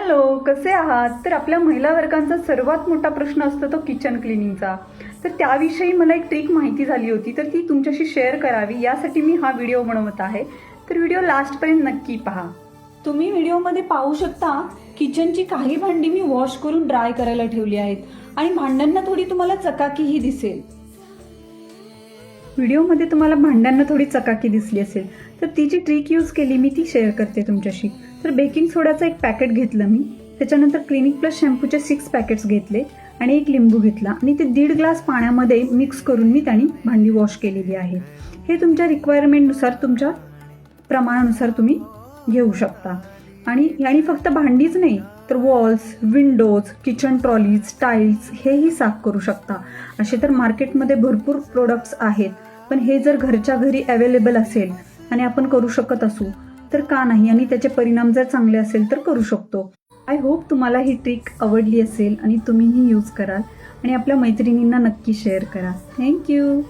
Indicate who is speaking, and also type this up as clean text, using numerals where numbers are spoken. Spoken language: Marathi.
Speaker 1: हॅलो, कसे आहात? तर आपल्या महिला वर्गांचा सर्वात मोठा प्रश्न असतो तो किचन क्लिनिंगचा. तर त्याविषयी मला एक ट्रिक माहिती झाली होती, तर ती तुमच्याशी शेअर करावी यासाठी मी हा व्हिडिओ बनवत आहे. तर व्हिडिओ लास्टपर्यंत नक्की पहा. तुम्ही व्हिडिओमध्ये पाहू शकता किचनची काही भांडी मी वॉश करून ड्राय करायला ठेवली आहेत आणि भांड्यांना थोडी तुम्हाला चकाकीही दिसेल. व्हिडिओमध्ये तुम्हाला भांड्यांना थोडी चकाकी दिसली असेल, तर ती जी ट्रिक यूज केली मी ती शेअर करते तुमच्याशी. तर बेकिंग सोडाचं एक पॅकेट घेतलं मी, त्याच्यानंतर क्लिनिक प्लस शॅम्पूचे 6 पॅकेट्स घेतले आणि एक लिंबू घेतला आणि ते 1.5 ग्लास पाण्यामध्ये मिक्स करून मी त्याने भांडी वॉश केलेली आहे. हे तुमच्या रिक्वायरमेंटनुसार, तुमच्या प्रमाणानुसार तुम्ही घेऊ शकता. आणि याने फक्त भांडीच नाही तर walls, Windows, kitchen trolleys, tiles हेही साफ करू शकता. असे तर मार्केटमध्ये भरपूर प्रोडक्ट्स आहेत, पण हे जर घरच्या घरी अवेलेबल असेल आणि आपण करू शकत असू तर का नाही, आणि त्याचे परिणाम जर चांगले असेल तर करू शकतो. आय होप तुम्हाला ही ट्रिक आवडली असेल आणि तुम्हीही यूज कराल आणि आपल्या मैत्रिणींना नक्की शेअर करा. थँक्यू.